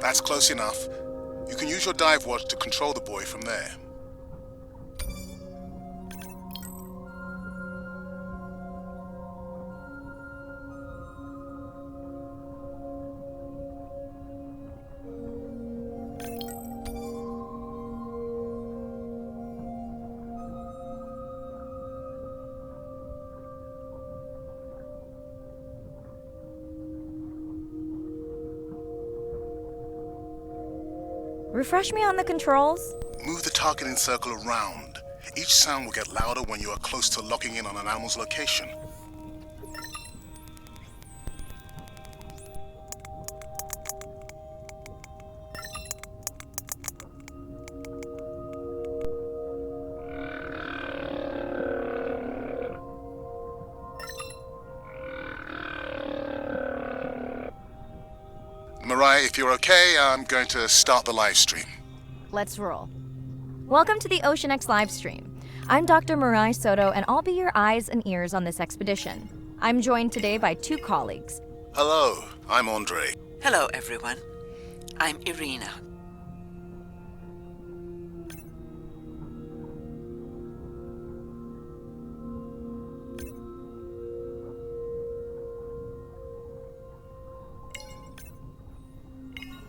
That's close enough. You can use your dive watch to control the buoy from there. Refresh me on the controls. Move the targeting circle around. Each sound will get louder when you are close to locking in on an animal's location. Mariah, if you're okay, I'm going to start the live stream. Let's roll. Welcome to the OceanX livestream. I'm Dr. Mirai Soto, and I'll be your eyes and ears on this expedition. I'm joined today by two colleagues. Hello, I'm Andre. Hello, everyone. I'm Irina.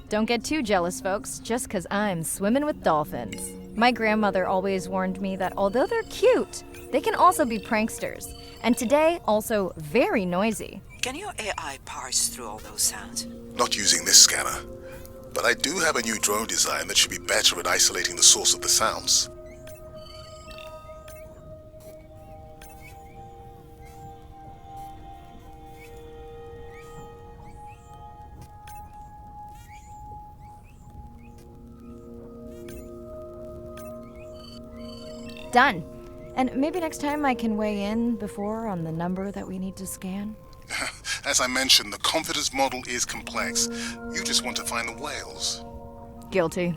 Don't get too jealous, folks, just 'cause I'm swimming with dolphins. My grandmother always warned me that although they're cute, they can also be pranksters. And today, also very noisy. Can your AI parse through all those sounds? Not using this scanner, but I do have a new drone design that should be better at isolating the source of the sounds. Done. And maybe next time I can weigh in before on the number that we need to scan? As I mentioned, the confidence model is complex. You just want to find the whales. Guilty.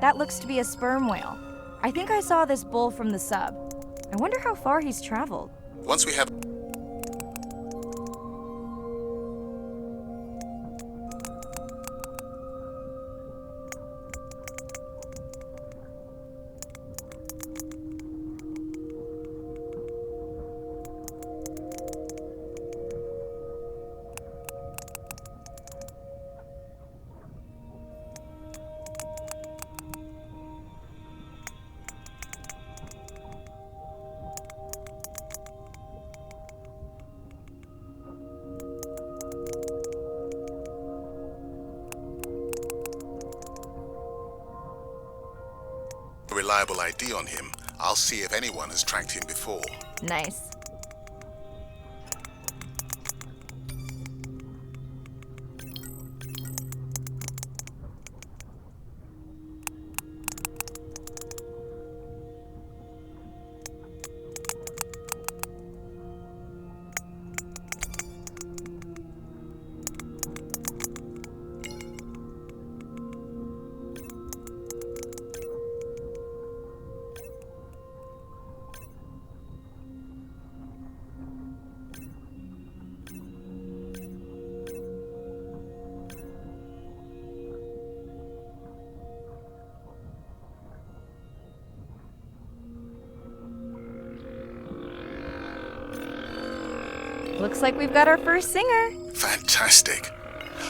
That looks to be a sperm whale. I think I saw this bull from the sub. I wonder how far he's traveled. Once we have... a reliable ID on him, I'll see if anyone has tracked him before. Nice. Looks like we've got our first singer. Fantastic.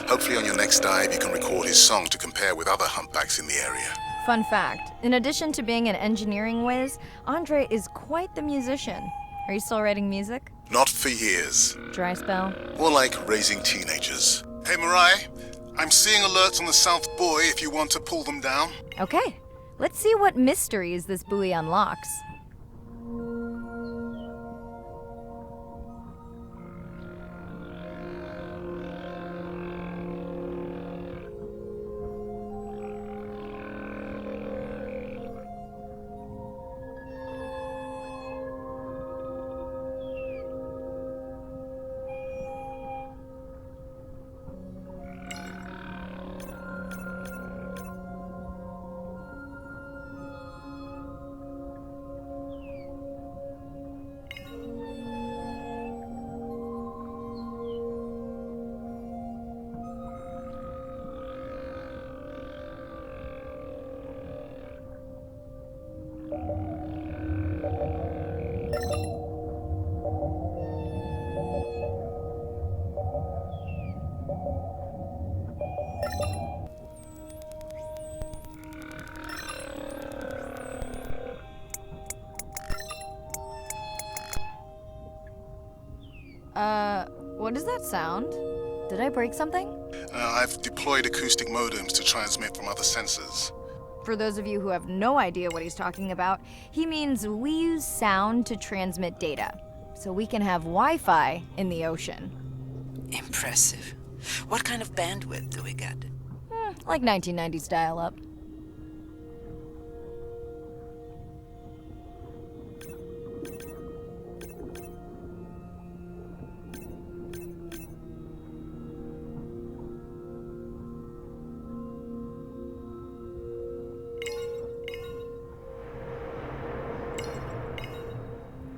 Hopefully on your next dive you can record his song to compare with other humpbacks in the area. Fun fact, in addition to being an engineering whiz, Andre is quite the musician. Are you still writing music? Not for years. Dry spell? More like raising teenagers. Hey Mirai, I'm seeing alerts on the South Buoy if you want to pull them down. Okay, let's see what mysteries this buoy unlocks. What does that sound? Did I break something? I've deployed acoustic modems to transmit from other sensors. For those of you who have no idea what he's talking about, he means we use sound to transmit data, so we can have Wi-Fi in the ocean. Impressive. What kind of bandwidth do we get? Like 1990s dial-up.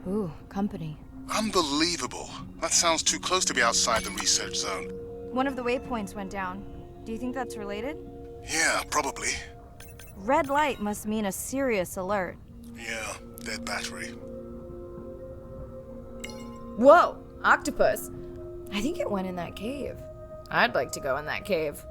Ooh, company. Unbelievable. That sounds too close to be outside the research zone. One of the waypoints went down. Do you think that's related? Yeah, probably. Red light must mean a serious alert. Yeah, dead battery. Whoa! Octopus! I think it went in that cave. I'd like to go in that cave.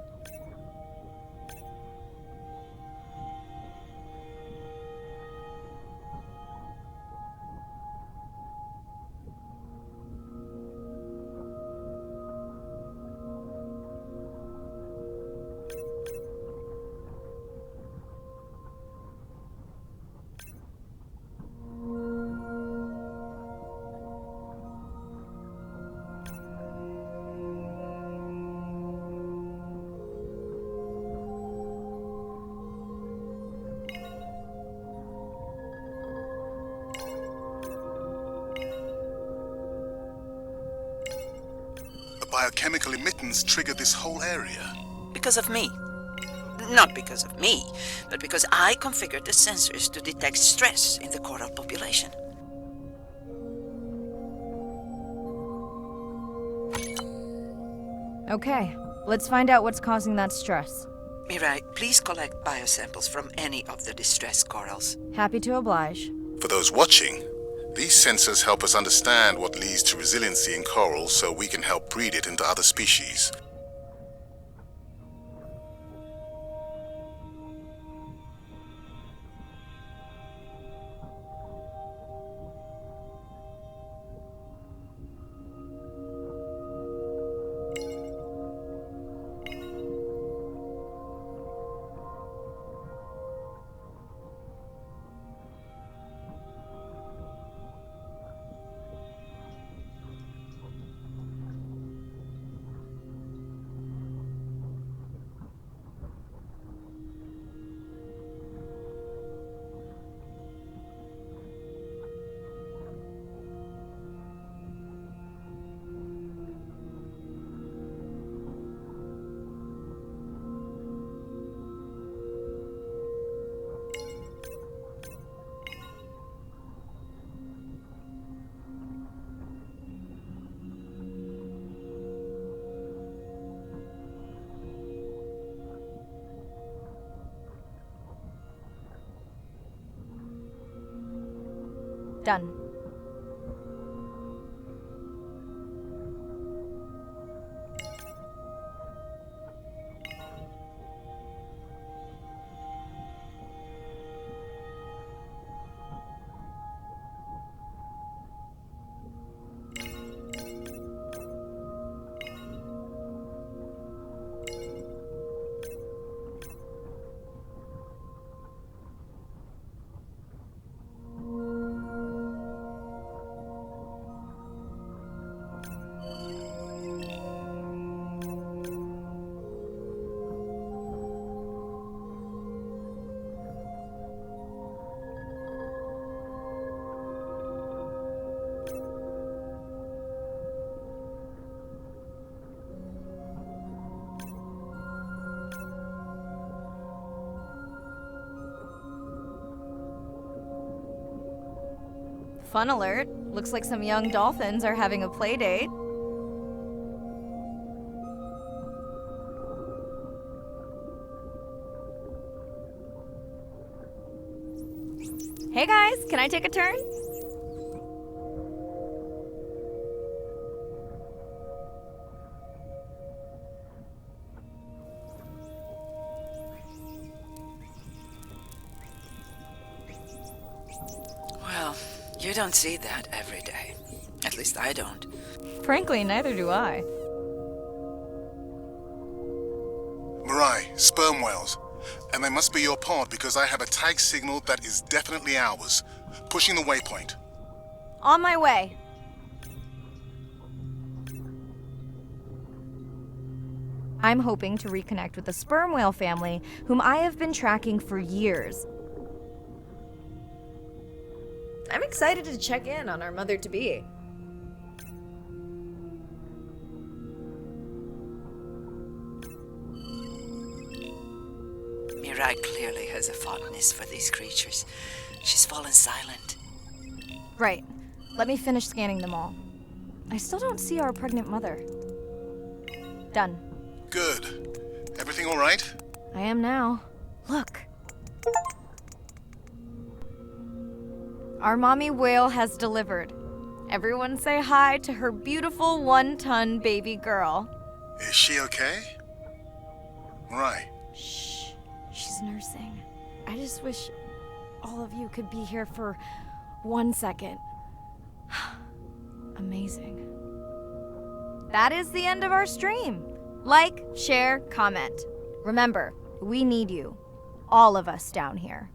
Biochemical emittance triggered this whole area. Because of me. Not because of me, but because I configured the sensors to detect stress in the coral population. Okay, let's find out what's causing that stress. Mirai, please collect biosamples from any of the distressed corals. Happy to oblige. For those watching, these sensors help us understand what leads to resiliency in coral so we can help breed it into other species. Done. Fun alert. Looks like some young dolphins are having a play date. Hey guys, can I take a turn? Well, you don't see that every day. At least I don't. Frankly, neither do I. Mirai, sperm whales. And they must be your pod because I have a tag signal that is definitely ours. Pushing the waypoint. On my way. I'm hoping to reconnect with the sperm whale family, whom I have been tracking for years. I'm excited to check in on our mother-to-be. Mirai clearly has a fondness for these creatures. She's fallen silent. Right. Let me finish scanning them all. I still don't see our pregnant mother. Done. Good. Everything all right? I am now. Look. Our mommy whale has delivered. Everyone say hi to her beautiful 1-ton baby girl. Is she okay? Mirai. Shh. She's nursing. I just wish all of you could be here for 1 second. Amazing. That is the end of our stream. Like, share, comment. Remember, we need you. All of us down here.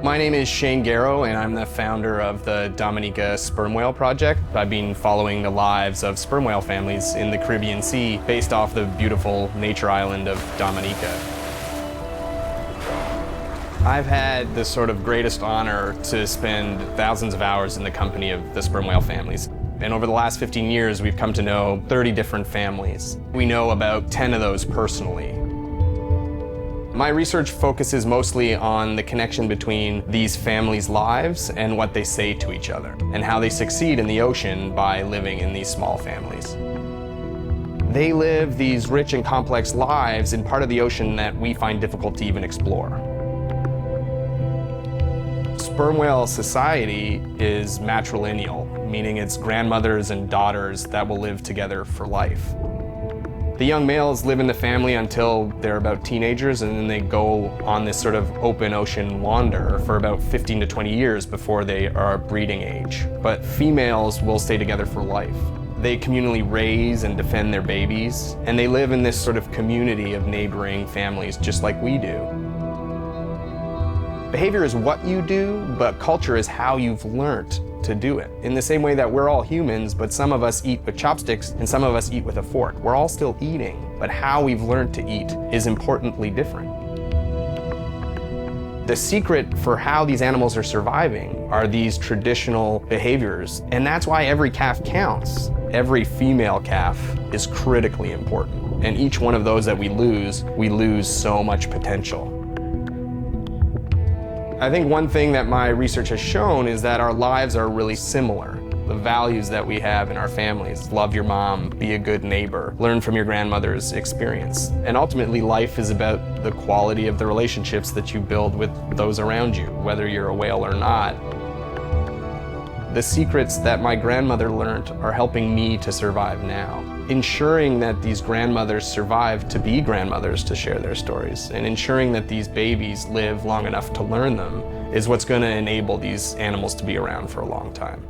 My name is Shane Garrow, and I'm the founder of the Dominica Sperm Whale Project. I've been following the lives of sperm whale families in the Caribbean Sea based off the beautiful nature island of Dominica. I've had the sort of greatest honor to spend thousands of hours in the company of the sperm whale families. And over the last 15 years, we've come to know 30 different families. We know about 10 of those personally. My research focuses mostly on the connection between these families' lives and what they say to each other, and how they succeed in the ocean by living in these small families. They live these rich and complex lives in part of the ocean that we find difficult to even explore. Sperm whale society is matrilineal, meaning it's grandmothers and daughters that will live together for life. The young males live in the family until they're about teenagers, and then they go on this sort of open ocean wander for about 15 to 20 years before they are breeding age. But females will stay together for life. They communally raise and defend their babies, and they live in this sort of community of neighboring families just like we do. Behavior is what you do, but culture is how you've learned to do it. In the same way that we're all humans, but some of us eat with chopsticks and some of us eat with a fork. We're all still eating, but how we've learned to eat is importantly different. The secret for how these animals are surviving are these traditional behaviors, and that's why every calf counts. Every female calf is critically important, and each one of those that we lose so much potential. I think one thing that my research has shown is that our lives are really similar. The values that we have in our families, love your mom, be a good neighbor, learn from your grandmother's experience. And ultimately, life is about the quality of the relationships that you build with those around you, whether you're a whale or not. The secrets that my grandmother learned are helping me to survive now. Ensuring that these grandmothers survive to be grandmothers to share their stories, and ensuring that these babies live long enough to learn them is what's going to enable these animals to be around for a long time.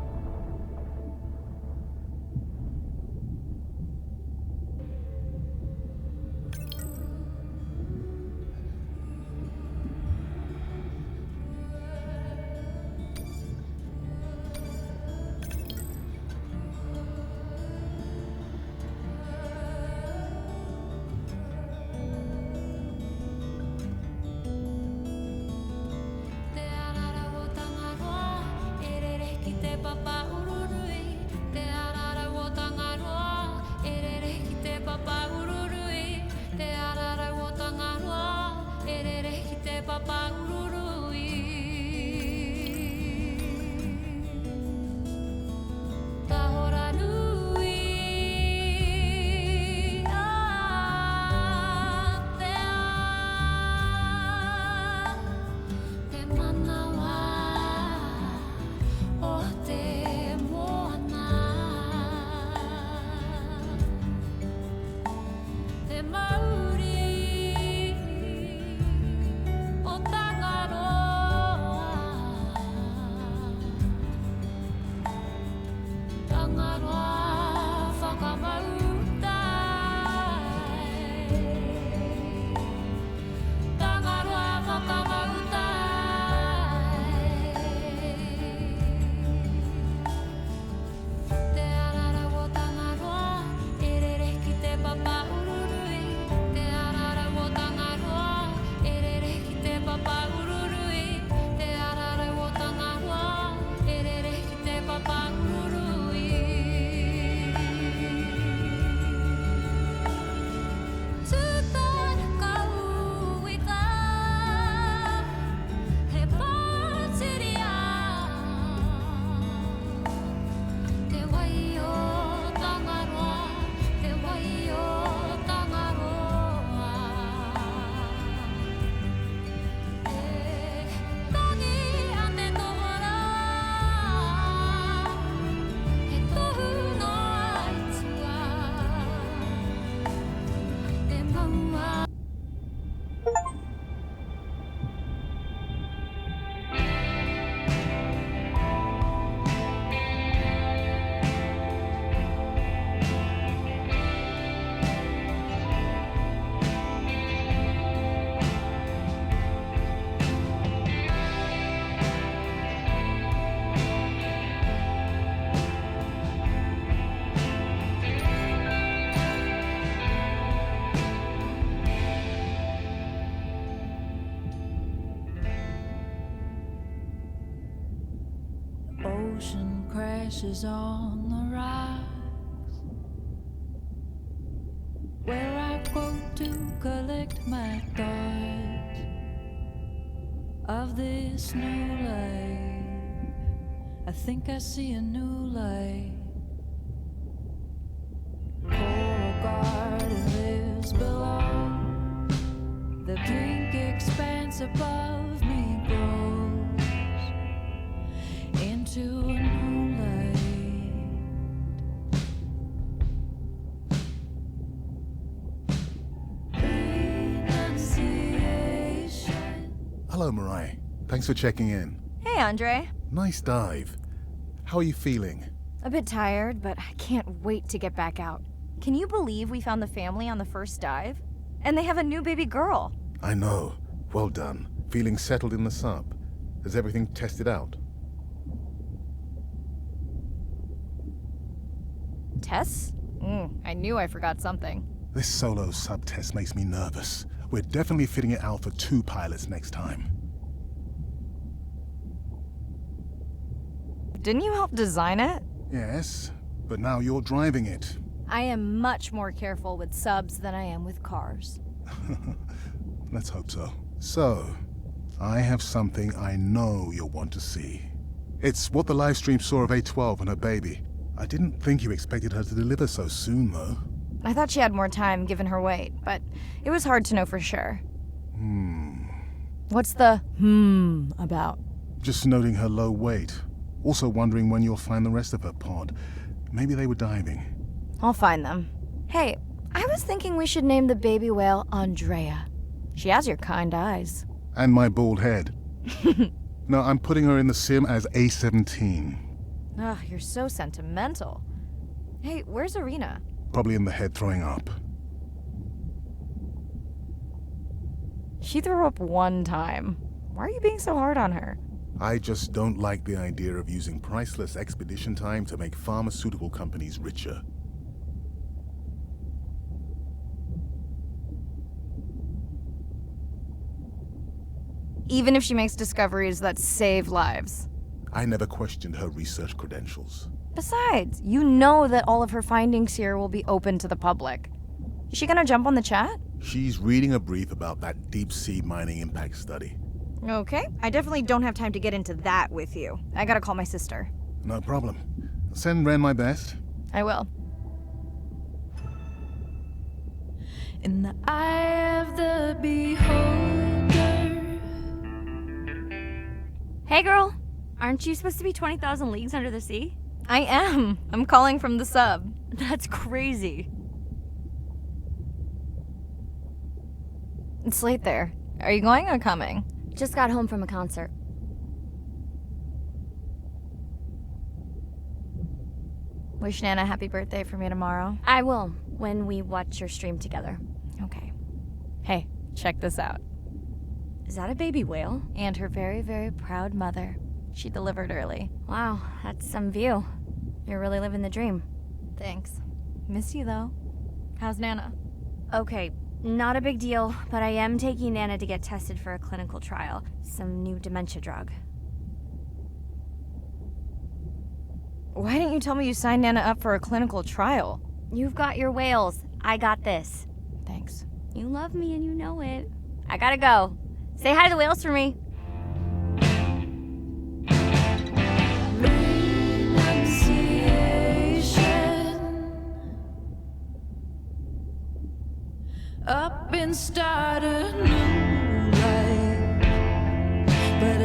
Te Ocean crashes on the rocks, where I go to collect my thoughts of this new life. I think I see a new light. Coral garden lives below, the pink expanse above me grows into a new light. Renunciation. Hello, Mirai. Thanks for checking in. Hey, Andre. Nice dive. How are you feeling? A bit tired, but I can't wait to get back out. Can you believe we found the family on the first dive? And they have a new baby girl. I know. Well done. Feeling settled in the sub. Has everything tested out? Tess? I knew I forgot something. This solo sub test makes me nervous. We're definitely fitting it out for 2 pilots next time. Didn't you help design it? Yes, but now you're driving it. I am much more careful with subs than I am with cars. Let's hope so. So, I have something I know you'll want to see. It's what the live stream saw of A12 and her baby. I didn't think you expected her to deliver so soon, though. I thought she had more time given her weight, but it was hard to know for sure. What's the about? Just noting her low weight. Also wondering when you'll find the rest of her pod. Maybe they were diving. I'll find them. Hey, I was thinking we should name the baby whale Andrea. She has your kind eyes. And my bald head. No, I'm putting her in the sim as A17. Ugh, you're so sentimental. Hey, where's Arena? Probably in the head throwing up. She threw up one time. Why are you being so hard on her? I just don't like the idea of using priceless expedition time to make pharmaceutical companies richer. Even if she makes discoveries that save lives. I never questioned her research credentials. Besides, you know that all of her findings here will be open to the public. Is she gonna jump on the chat? She's reading a brief about that deep-sea mining impact study. Okay, I definitely don't have time to get into that with you. I gotta call my sister. No problem. Send Ren my best. I will. In the eye of the beholder. Hey girl, aren't you supposed to be 20,000 leagues under the sea? I am. I'm calling from the sub. That's crazy. It's late there. Are you going or coming? Just got home from a concert. Wish Nana happy birthday for me tomorrow. I will, when we watch your stream together. Okay. Hey, check this out. Is that a baby whale? And her very, very proud mother. She delivered early. Wow, that's some view. You're really living the dream. Thanks. Miss you, though. How's Nana? Okay, not a big deal, but I am taking Nana to get tested for a clinical trial. Some new dementia drug. Why didn't you tell me you signed Nana up for a clinical trial? You've got your whales. I got this. Thanks. You love me and you know it. I gotta go. Say hi to the whales for me. Up and start a new life, but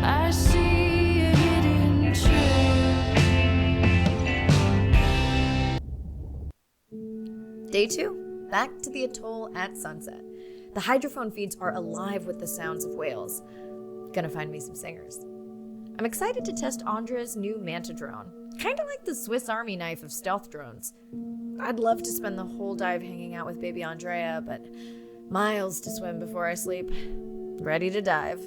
I see a hidden trail. Day 2, back to the atoll at sunset. The hydrophone feeds are alive with the sounds of whales. Gonna find me some singers. I'm excited to test Andra's new Manta drone. Kinda like the Swiss Army knife of stealth drones. I'd love to spend the whole dive hanging out with baby Andrea, but miles to swim before I sleep. Ready to dive.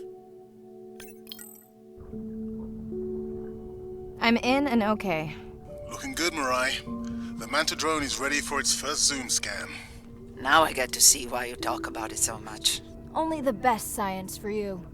I'm in and okay. Looking good, Mirai. The Manta drone is ready for its first zoom scan. Now I get to see why you talk about it so much. Only the best science for you.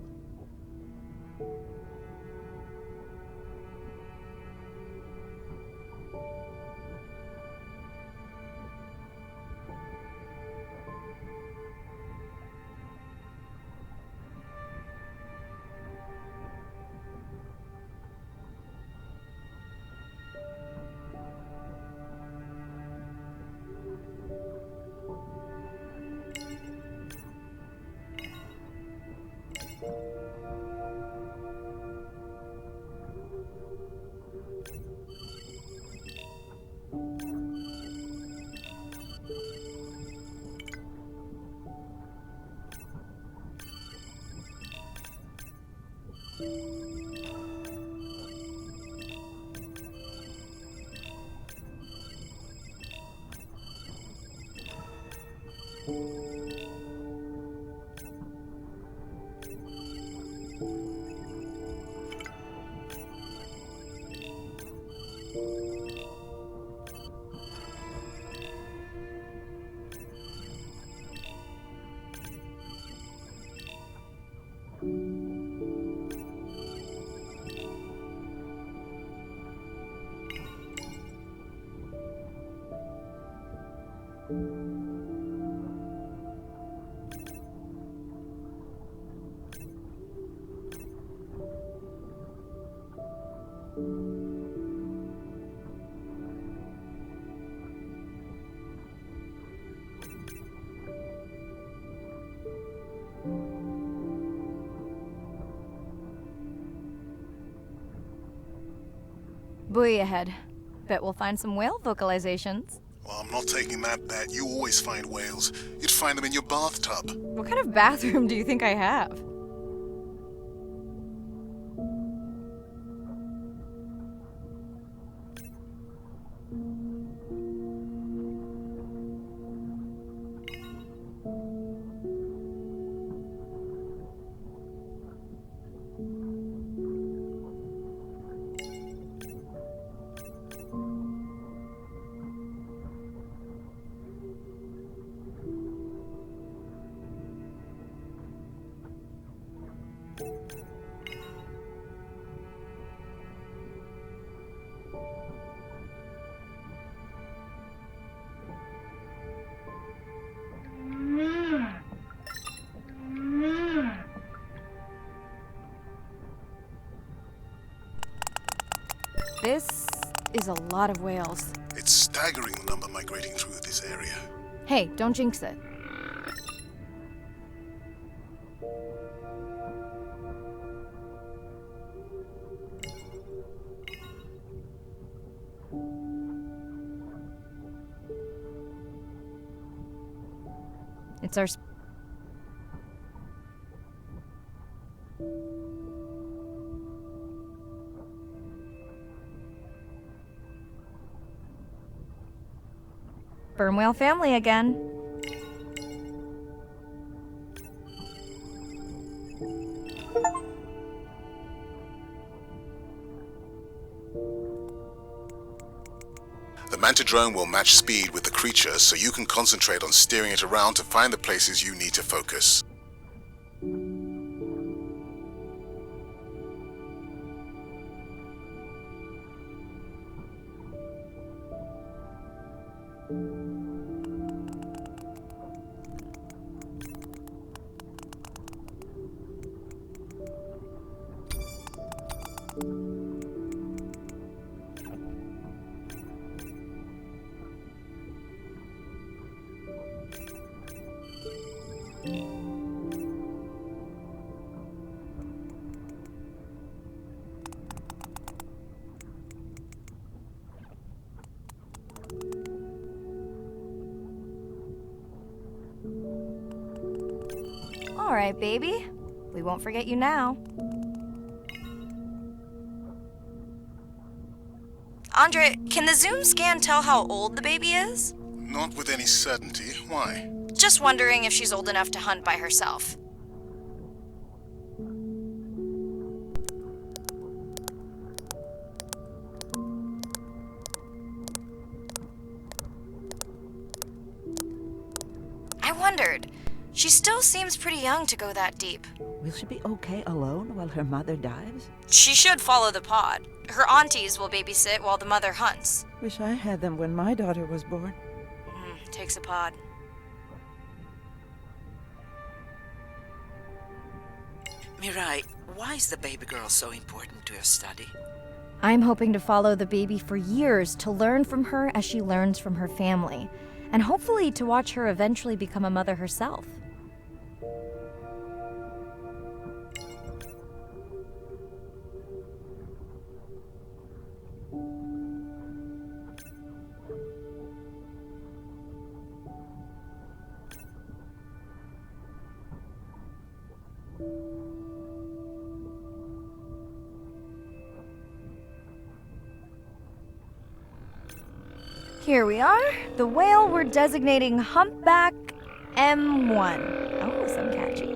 Buoy ahead. Bet we'll find some whale vocalizations. Well, I'm not taking that bet. You always find whales. You'd find them in your bathtub. What kind of bathroom do you think I have? This is a lot of whales. It's staggering the number migrating through this area. Hey, don't jinx it. It's our... sperm whale family again. The Mantidrone will match speed with the creature so you can concentrate on steering it around to find the places you need to focus. All right, baby. We won't forget you now. Andre, can the zoom scan tell how old the baby is? Not with any certainty. Why? Just wondering if she's old enough to hunt by herself. I wondered. She still seems pretty young to go that deep. Will she be okay alone while her mother dives? She should follow the pod. Her aunties will babysit while the mother hunts. Wish I had them when my daughter was born. Takes a pod. Mirai, why is the baby girl so important to your study? I'm hoping to follow the baby for years to learn from her as she learns from her family, and hopefully to watch her eventually become a mother herself. Here we are, the whale we're designating Humpback M1. Oh, so catchy.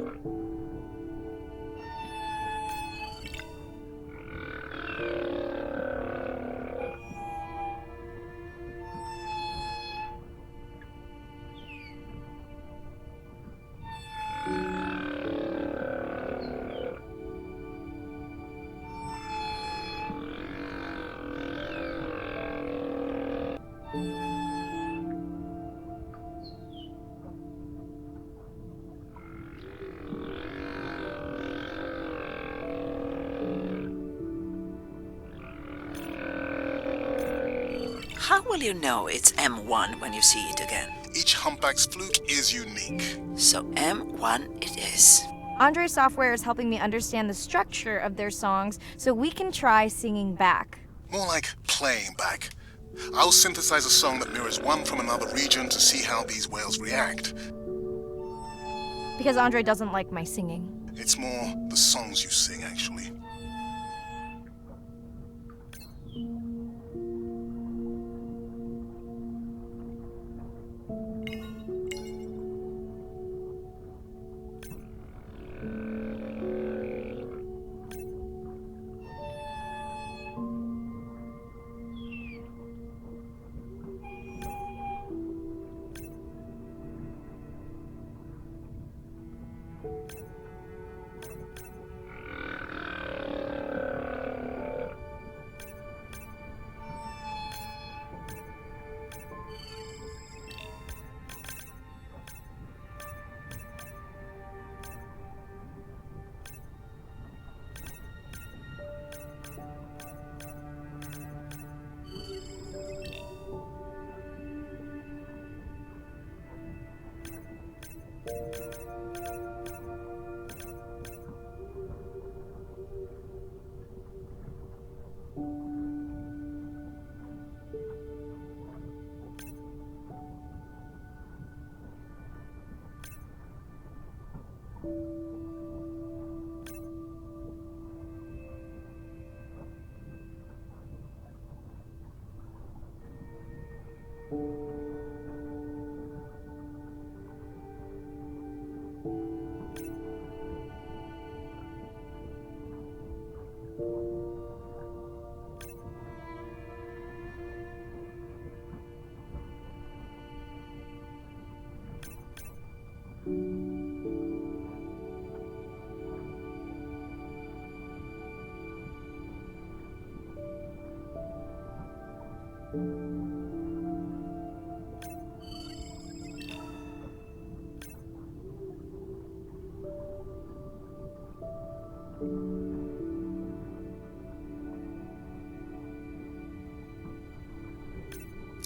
How will you know it's M1 when you see it again? Each humpback's fluke is unique. So M1 it is. Andre Software is helping me understand the structure of their songs so we can try singing back. More like playing back. I'll synthesize a song that mirrors one from another region to see how these whales react. Because Andre doesn't like my singing. It's more the songs you sing, actually.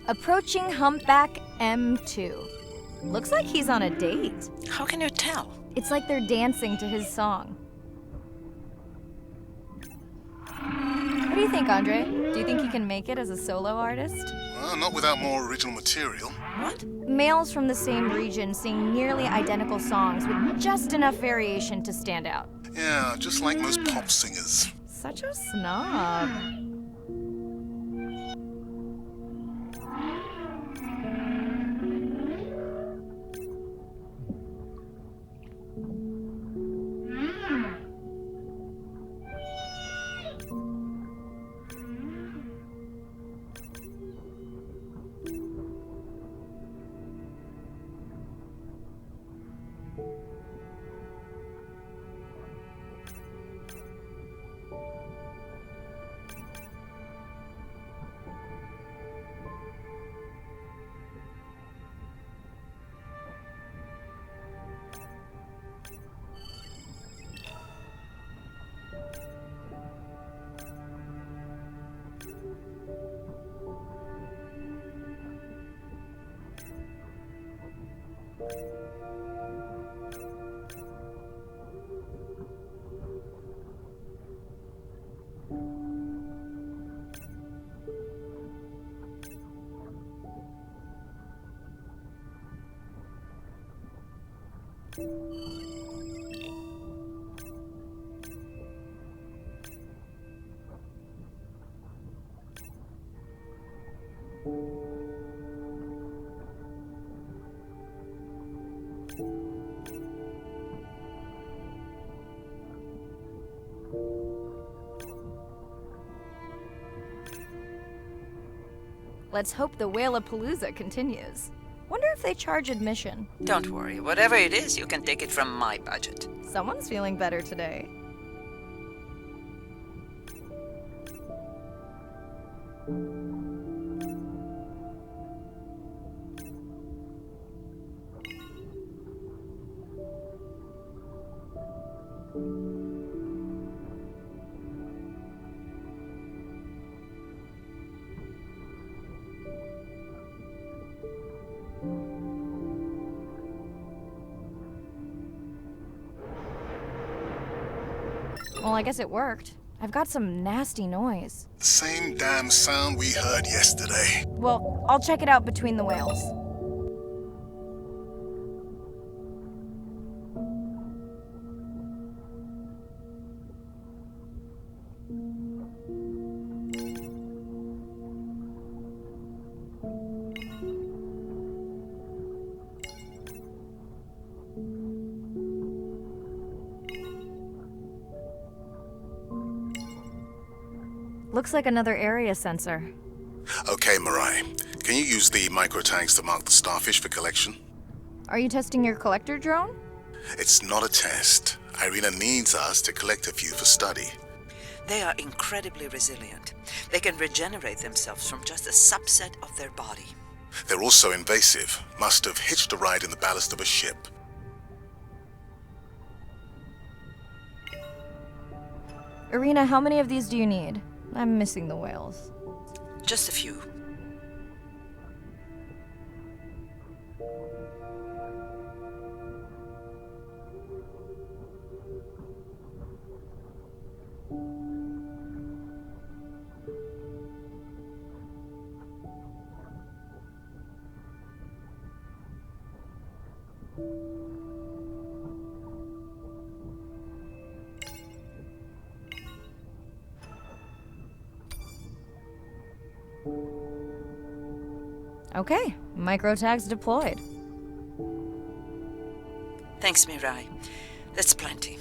Approaching Humpback M2. Looks like he's on a date. How can you tell? It's like they're dancing to his song. What do you think, Andre? Do you think he can make it as a solo artist? Well, not without more original material. What? Males from the same region sing nearly identical songs with just enough variation to stand out. Yeah, just like most pop singers. Such a snob. Let's hope the Whalapalooza continues. Wonder if they charge admission. Don't worry. Whatever it is, you can take it from my budget. Someone's feeling better today. Well, I guess it worked. I've got some nasty noise. The same damn sound we heard yesterday. Well, I'll check it out between the whales. Looks like another area sensor. Okay, Mirai. Can you use the microtags to mark the starfish for collection? Are you testing your collector drone? It's not a test. Irina needs us to collect a few for study. They are incredibly resilient. They can regenerate themselves from just a subset of their body. They're also invasive. Must have hitched a ride in the ballast of a ship. Irina, how many of these do you need? I'm missing the whales. Just a few. Okay, microtags deployed. Thanks, Mirai. That's plenty.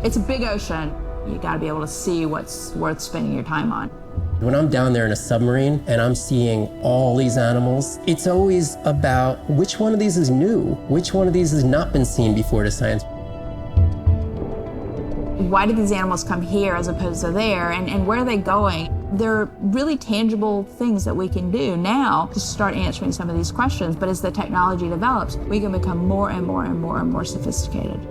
It's a big ocean. You gotta be able to see what's worth spending your time on. When I'm down there in a submarine and I'm seeing all these animals, it's always about which one of these is new, which one of these has not been seen before to science. Why did these animals come here as opposed to there, and where are they going? There are really tangible things that we can do now to start answering some of these questions, but as the technology develops, we can become more and more and more and more sophisticated.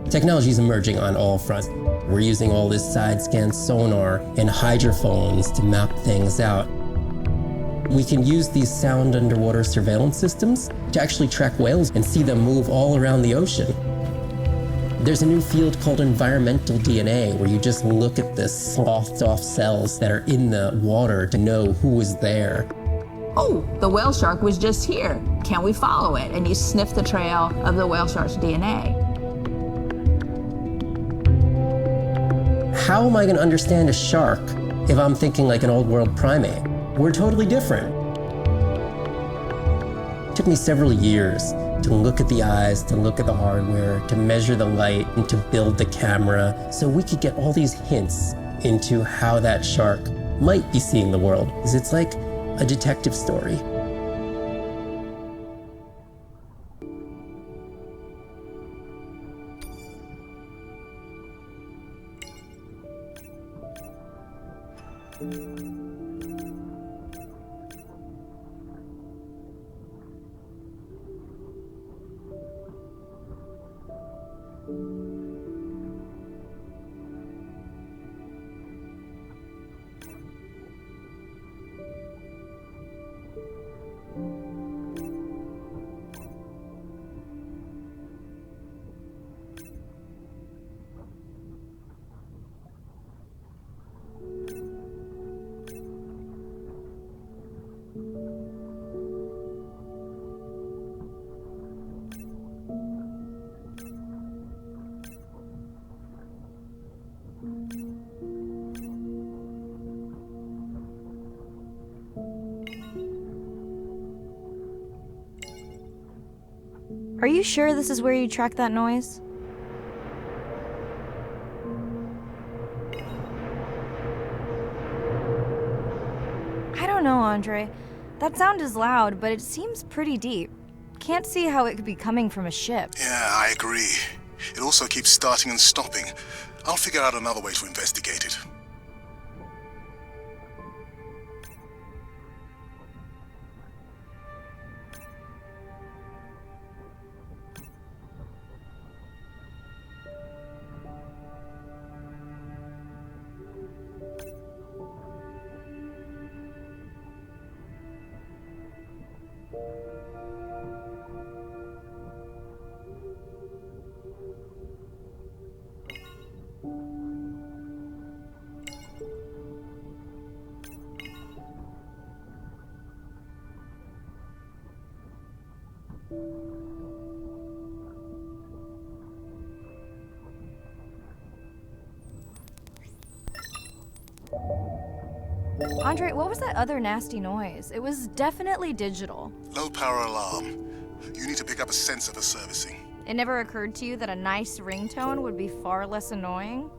Technology is emerging on all fronts. We're using all this side-scan sonar and hydrophones to map things out. We can use these sound underwater surveillance systems to actually track whales and see them move all around the ocean. There's a new field called environmental DNA, where you just look at the sloughed off cells that are in the water to know who is there. Oh, the whale shark was just here. Can we follow it? And you sniff the trail of the whale shark's DNA. How am I going to understand a shark if I'm thinking like an old world primate? We're totally different. It took me several years to look at the eyes, to look at the hardware, to measure the light, and to build the camera so we could get all these hints into how that shark might be seeing the world. Because it's like a detective story. Are you sure this is where you track that noise? I don't know, Andre. That sound is loud, but it seems pretty deep. Can't see how it could be coming from a ship. Yeah, I agree. It also keeps starting and stopping. I'll figure out another way to investigate it. Andre, what was that other nasty noise? It was definitely digital. Low power alarm. You need to pick up a sensor for servicing. It never occurred to you that a nice ringtone would be far less annoying?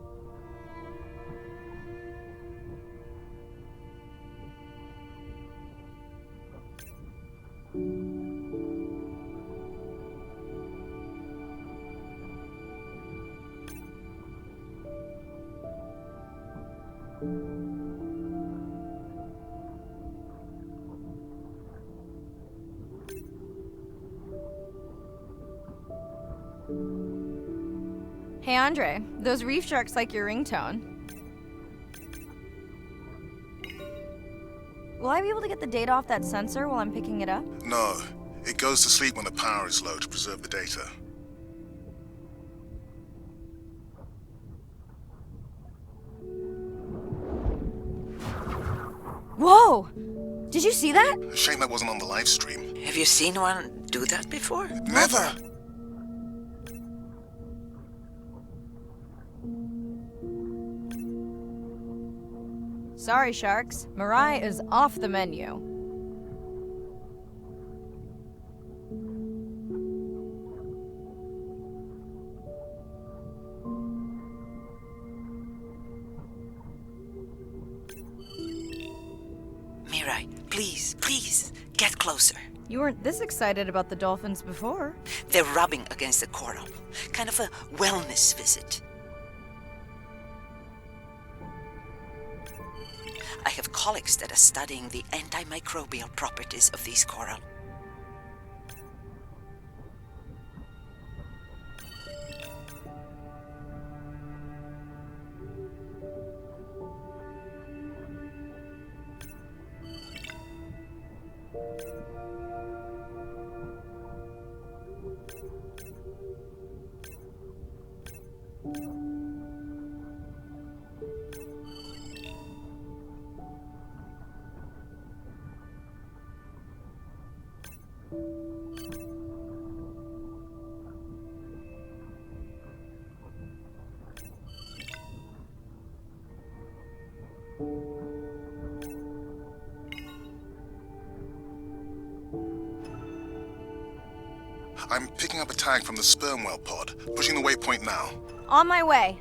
Hey Andre, those reef sharks like your ringtone. Will I be able to get the data off that sensor while I'm picking it up? No. It goes to sleep when the power is low to preserve the data. Whoa! Did you see that? Shame that wasn't on the live stream. Have you seen one do that before? Never! Sorry, sharks. Mirai is off the menu. Mirai, please, please, get closer. You weren't this excited about the dolphins before. They're rubbing against the coral. Kind of a wellness visit. I have colleagues that are studying the antimicrobial properties of these coral. I'm picking up a tag from the sperm whale pod. Pushing the waypoint now. On my way.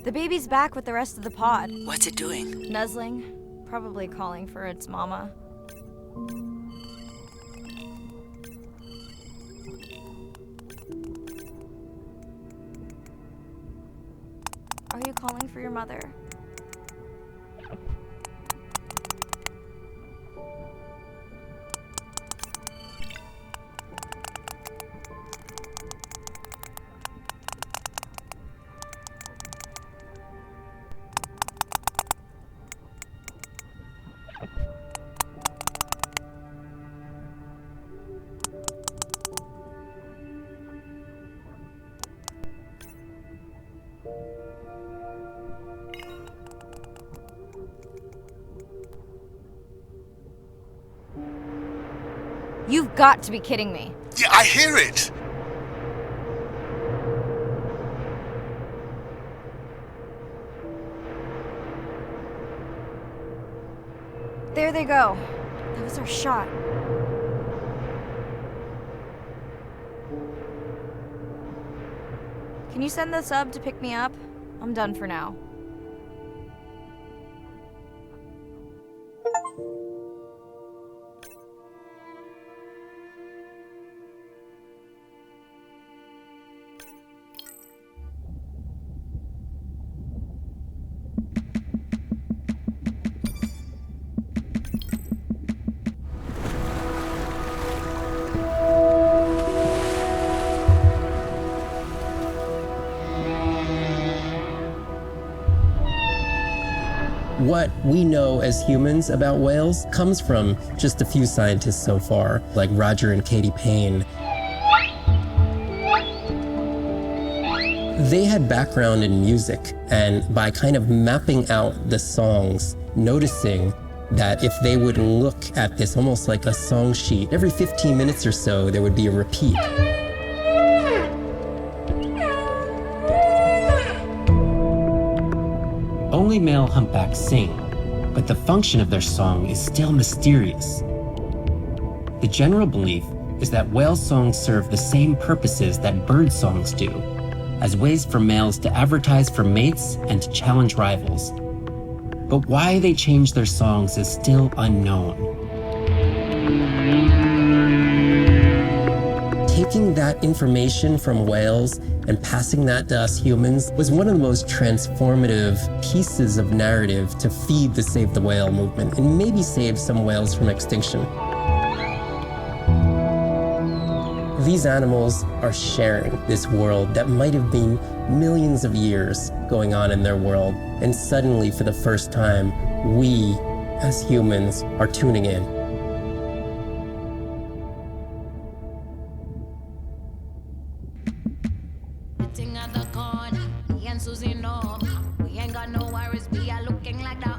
The baby's back with the rest of the pod. What's it doing? Nuzzling. Probably calling for its mama. Are you calling for your mother? You've got to be kidding me. Yeah, I hear it! There they go. That was our shot. Can you send the sub to pick me up? I'm done for now. What we know as humans about whales comes from just a few scientists so far, like Roger and Katie Payne. They had background in music, and by kind of mapping out the songs, noticing that if they would look at this almost like a song sheet, every 15 minutes or so there would be a repeat. Only male humpbacks sing, but the function of their song is still mysterious. The general belief is that whale songs serve the same purposes that bird songs do, as ways for males to advertise for mates and to challenge rivals. But why they change their songs is still unknown. taking that information from whales and passing that to us humans was one of the most transformative pieces of narrative to feed the Save the Whale movement and maybe save some whales from extinction. These animals are sharing this world that might have been millions of years going on in their world, and suddenly, for the first time, we, as humans, are tuning in. Sitting at the corner, me and Susie know we ain't got no worries. We are looking like the